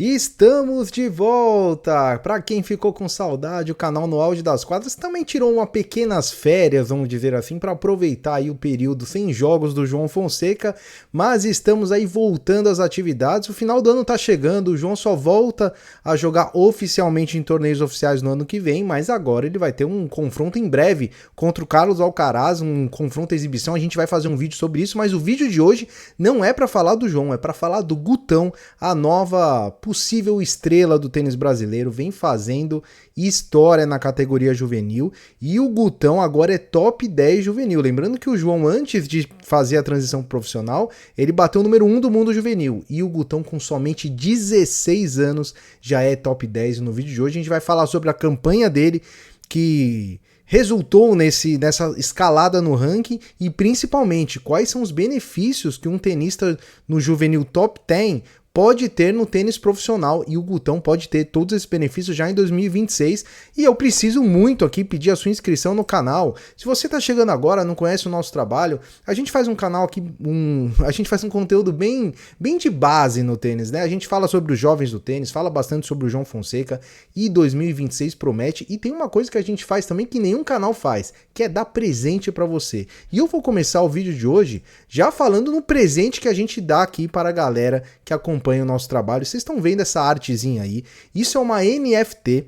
Estamos de volta! Para quem ficou com saudade, o canal No Auge das Quadras também tirou uma pequenas férias, vamos dizer assim, para aproveitar aí o período sem jogos do João Fonseca, mas estamos aí voltando às atividades. O final do ano tá chegando, o João só volta a jogar oficialmente em torneios oficiais no ano que vem, mas agora ele vai ter um confronto em breve contra o Carlos Alcaraz, um confronto exibição. A gente vai fazer um vídeo sobre isso, mas o vídeo de hoje não é para falar do João, é para falar do Gutão, a nova possível estrela do tênis brasileiro, vem fazendo história na categoria juvenil, e o Gutão agora é top 10 juvenil. Lembrando que o João, antes de fazer a transição profissional, ele bateu o número 1 do mundo juvenil, e o Gutão com somente 16 anos já é top 10. No vídeo de hoje a gente vai falar sobre a campanha dele, que resultou nessa escalada no ranking, e principalmente quais são os benefícios que um tenista no juvenil top 10 pode ter no tênis profissional, e o Gutão pode ter todos esses benefícios já em 2026, e eu preciso muito aqui pedir a sua inscrição no canal. Se você está chegando agora, não conhece o nosso trabalho, a gente faz um canal aqui, a gente faz um conteúdo bem de base no tênis, né? A gente fala sobre os jovens do tênis, fala bastante sobre o João Fonseca, e 2026 promete, e tem uma coisa que a gente faz também que nenhum canal faz, que é dar presente para você. E eu vou começar o vídeo de hoje já falando no presente que a gente dá aqui para a galera que acompanha o nosso trabalho. Vocês estão vendo essa artezinha aí? Isso é uma NFT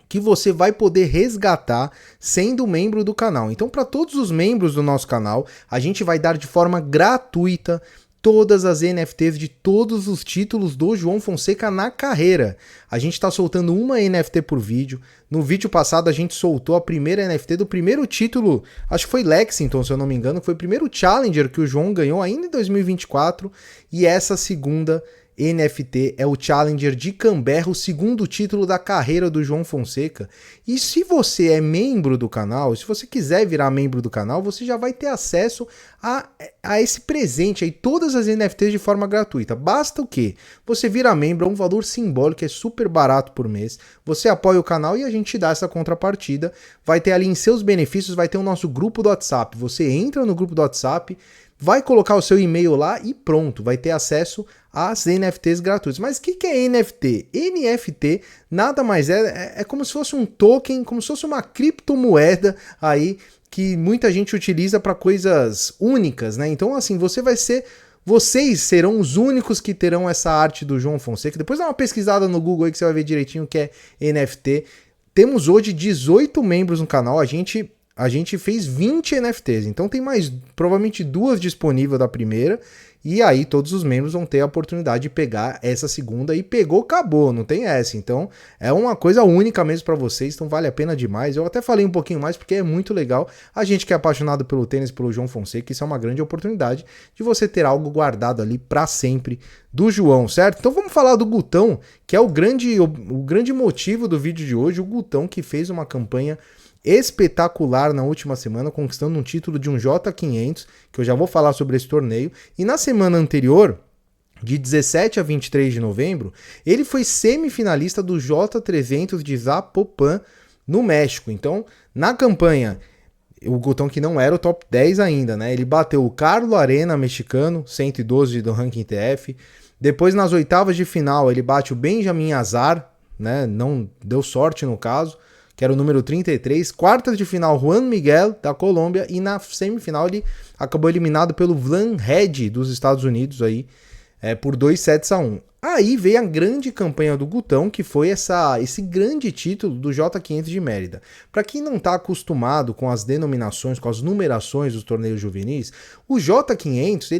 que você vai poder resgatar sendo membro do canal. Então, para todos os membros do nosso canal, a gente vai dar de forma gratuita todas as NFTs de todos os títulos do João Fonseca na carreira. A gente está soltando uma NFT por vídeo. No vídeo passado a gente soltou a primeira NFT do primeiro título, acho que foi Lexington, se eu não me engano, foi o primeiro Challenger que o João ganhou ainda em 2024, e essa segunda NFT é o Challenger de Canberra, o segundo título da carreira do João Fonseca. E se você é membro do canal, se você quiser virar membro do canal, você já vai ter acesso a esse presente aí, todas as NFTs de forma gratuita. Basta o quê? Você vira membro, é um valor simbólico, é super barato por mês. Você apoia o canal e a gente te dá essa contrapartida. Vai ter ali em seus benefícios, vai ter o nosso grupo do WhatsApp. Você entra no grupo do WhatsApp, vai colocar o seu e-mail lá e pronto, vai ter acesso às NFTs gratuitas. Mas o que é NFT? NFT nada mais é como se fosse um token, como se fosse uma criptomoeda aí que muita gente utiliza para coisas únicas, né? Então, assim, vocês serão os únicos que terão essa arte do João Fonseca. Depois dá uma pesquisada no Google aí que você vai ver direitinho o que é NFT. Temos hoje 18 membros no canal, a gente fez 20 NFTs, então tem mais, provavelmente 2 disponíveis da primeira, e aí todos os membros vão ter a oportunidade de pegar essa segunda, e pegou, acabou, não tem essa. Então é uma coisa única mesmo para vocês, então vale a pena demais. Eu até falei um pouquinho mais porque é muito legal. A gente que é apaixonado pelo tênis, pelo João Fonseca, isso é uma grande oportunidade de você ter algo guardado ali para sempre do João, certo? Então vamos falar do Gutão, que é o grande motivo do vídeo de hoje. O Gutão, que fez uma campanha espetacular na última semana, conquistando um título de um J500, que eu já vou falar sobre esse torneio, e na semana anterior, de 17 a 23 de novembro, ele foi semifinalista do J300 de Zapopan, no México. Então, na campanha, o Gutão, que não era o top 10 ainda, né? Ele bateu o Carlo Arena mexicano, 112 do ranking TF. Depois, nas oitavas de final, ele bate o Benjamin Azar, né? Não deu sorte no caso, que era o número 33, quartas de final Juan Miguel, da Colômbia, e na semifinal ele acabou eliminado pelo Vlan Red, dos Estados Unidos, aí, por 2-1. Aí veio a grande campanha do Gutão, que foi esse grande título do J500 de Mérida. Para quem não está acostumado com as denominações, com as numerações dos torneios juvenis, o J500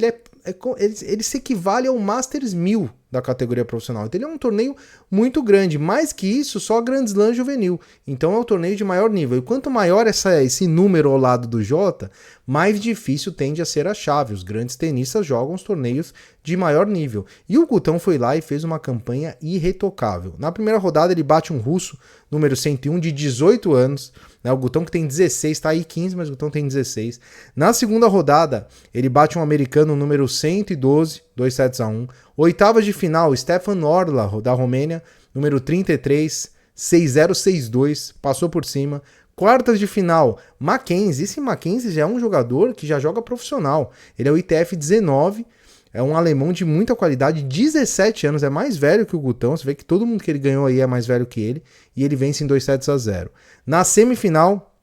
ele se equivale ao Masters 1000 da categoria profissional. Então ele é um torneio muito grande, mais que isso, só Grand Slam juvenil. Então é um torneio de maior nível. E quanto maior esse número ao lado do J, mais difícil tende a ser a chave. Os grandes tenistas jogam os torneios de maior nível. E o Gutão foi lá e fez uma campanha irretocável. Na primeira rodada ele bate um russo, número 101, de 18 anos, né? O Gutão, que tem 16, tá aí 15, mas o Gutão tem 16. Na segunda rodada, ele bate um americano, número 112, 2-1. Oitavas de final, Stefan Orla, da Romênia, número 33, 6-0, 6-2, passou por cima. Quartas de final, Mackenzie. Esse Mackenzie já é um jogador que já joga profissional. Ele é o ITF 19, É um alemão de muita qualidade, 17 anos, é mais velho que o Gutão. Você vê que todo mundo que ele ganhou aí é mais velho que ele. E ele vence em 2-0. Na semifinal,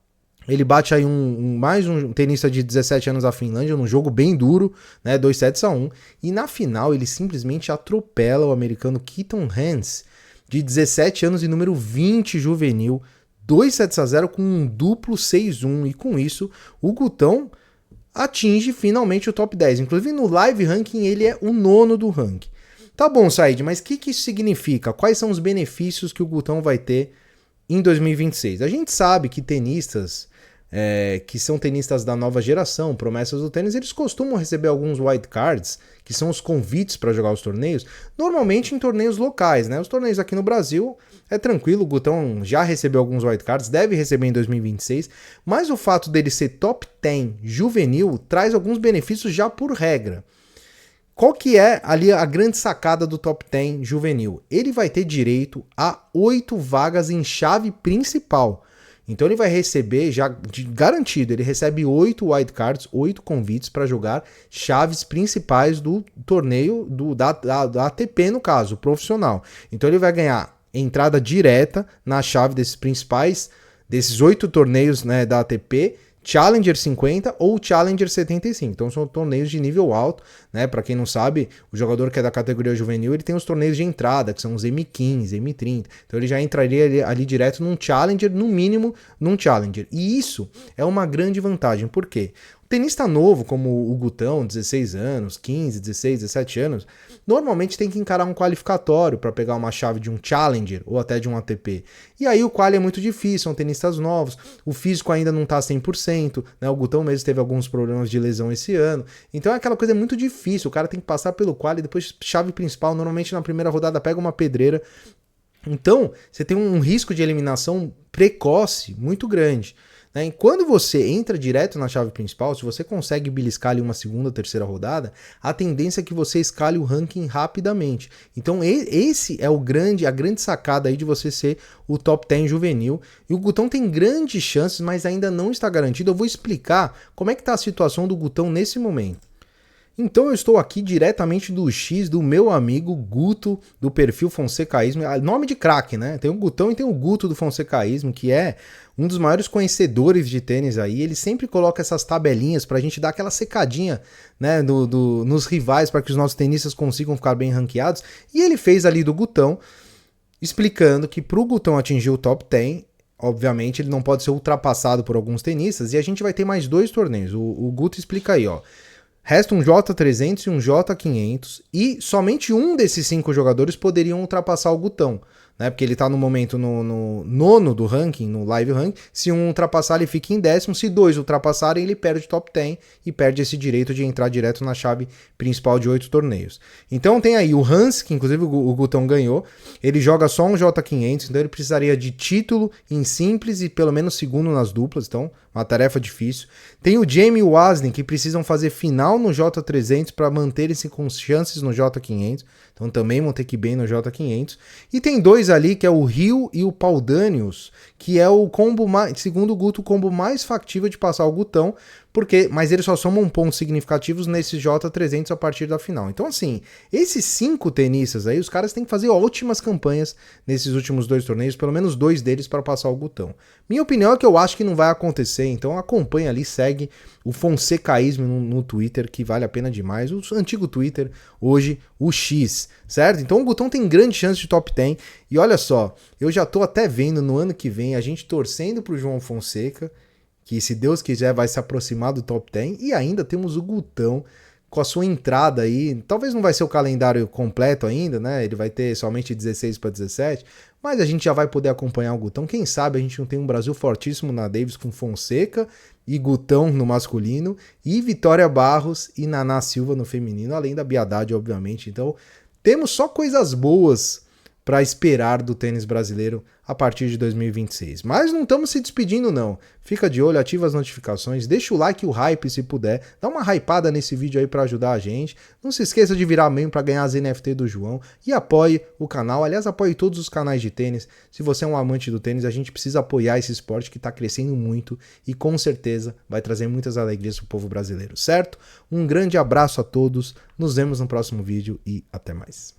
ele bate aí mais um tenista de 17 anos da Finlândia, num jogo bem duro, né, 2-1. E na final, ele simplesmente atropela o americano Keaton Hans, de 17 anos e número 20 juvenil, 2-0 com um duplo 6-1. E com isso, o Gutão atinge finalmente o top 10. Inclusive no live ranking ele é o 9º do ranking. Tá bom, Said, mas o que isso significa? Quais são os benefícios que o Gutão vai ter em 2026? A gente sabe que tenistas que são tenistas da nova geração, promessas do tênis, eles costumam receber alguns wildcards, que são os convites para jogar os torneios, normalmente em torneios locais, né? Os torneios aqui no Brasil é tranquilo, o Gutão já recebeu alguns wildcards, deve receber em 2026, mas o fato dele ser top 10 juvenil traz alguns benefícios já por regra. Qual que é ali a grande sacada do top 10 juvenil? Ele vai ter direito a 8 vagas em chave principal. Então ele vai receber, já garantido, ele recebe 8 wildcards, 8 convites para jogar chaves principais do torneio da ATP, no caso, profissional. Então ele vai ganhar entrada direta na chave desses 8 torneios, né, da ATP, Challenger 50 ou Challenger 75. Então são torneios de nível alto, né? Para quem não sabe, o jogador que é da categoria juvenil, ele tem os torneios de entrada, que são os M15, M30. Então ele já entraria ali direto num Challenger, no mínimo num Challenger. E isso é uma grande vantagem. Por quê? Tenista novo, como o Gutão, 16 anos, 15, 16, 17 anos, normalmente tem que encarar um qualificatório para pegar uma chave de um Challenger ou até de um ATP. E aí o quali é muito difícil, são tenistas novos, o físico ainda não está 100%, né? O Gutão mesmo teve alguns problemas de lesão esse ano. Então é aquela coisa muito difícil, o cara tem que passar pelo quali, depois chave principal, normalmente na primeira rodada pega uma pedreira. Então você tem um risco de eliminação precoce muito grande. E quando você entra direto na chave principal, se você consegue beliscar ali uma segunda, terceira rodada, a tendência é que você escale o ranking rapidamente. Então esse é a grande sacada aí de você ser o top 10 juvenil. E o Gutão tem grandes chances, mas ainda não está garantido. Eu vou explicar como é que está a situação do Gutão nesse momento. Então eu estou aqui diretamente do X do meu amigo Guto, do perfil Fonsecaísmo, nome de craque, né? Tem o Gutão e tem o Guto do Fonsecaísmo, que é um dos maiores conhecedores de tênis aí. Ele sempre coloca essas tabelinhas pra gente dar aquela secadinha, né, nos rivais, para que os nossos tenistas consigam ficar bem ranqueados. E ele fez ali do Gutão, explicando que pro Gutão atingir o top 10, obviamente ele não pode ser ultrapassado por alguns tenistas, e a gente vai ter mais 2 torneios. O Guto explica aí, ó. Resta um J300 e um J500, e somente um desses 5 jogadores poderiam ultrapassar o Gutão, né? Porque ele tá no momento no 9º do ranking, no live ranking. Se um ultrapassar, ele fica em 10º. Se 2 ultrapassarem, ele perde o top 10 e perde esse direito de entrar direto na chave principal de 8 torneios. Então tem aí o Hans, que inclusive o Gutão ganhou. Ele joga só um J500, então ele precisaria de título em simples e pelo menos segundo nas duplas, então uma tarefa difícil. Tem o Jamie e o Wasling, que precisam fazer final no J300 para manterem-se com chances no J500. Então também vão ter que ir bem no J500. E tem 2 ali, que é o Rio e o Paudanius, que é o combo segundo o Guto, o combo mais factível de passar o Gutão, mas eles só somam pontos significativos nesses J300 a partir da final. Então assim, esses 5 tenistas aí, os caras têm que fazer ótimas campanhas nesses últimos 2 torneios, pelo menos 2 deles para passar o Gutão. Minha opinião é que eu acho que não vai acontecer, então acompanha ali, segue o Fonsecaísmo no Twitter, que vale a pena demais, o antigo Twitter, hoje o X, certo? Então o Gutão tem grande chance de top 10, e olha só, eu já tô até vendo no ano que vem a gente torcendo pro João Fonseca, que se Deus quiser vai se aproximar do top 10, e ainda temos o Gutão com a sua entrada aí, talvez não vai ser o calendário completo ainda, né, ele vai ter somente 16 para 17, mas a gente já vai poder acompanhar o Gutão. Quem sabe a gente não tem um Brasil fortíssimo na Davis com Fonseca e Gutão no masculino, e Vitória Barros e Naná Silva no feminino, além da Biadade, obviamente. Então temos só coisas boas para esperar do tênis brasileiro a partir de 2026. Mas não estamos se despedindo não. Fica de olho, ativa as notificações, deixa o like e o hype se puder, dá uma hypada nesse vídeo aí para ajudar a gente. Não se esqueça de virar membro para ganhar as NFT do João e apoie o canal. Aliás, apoie todos os canais de tênis. Se você é um amante do tênis, a gente precisa apoiar esse esporte que está crescendo muito e com certeza vai trazer muitas alegrias para o povo brasileiro, certo? Um grande abraço a todos, nos vemos no próximo vídeo e até mais.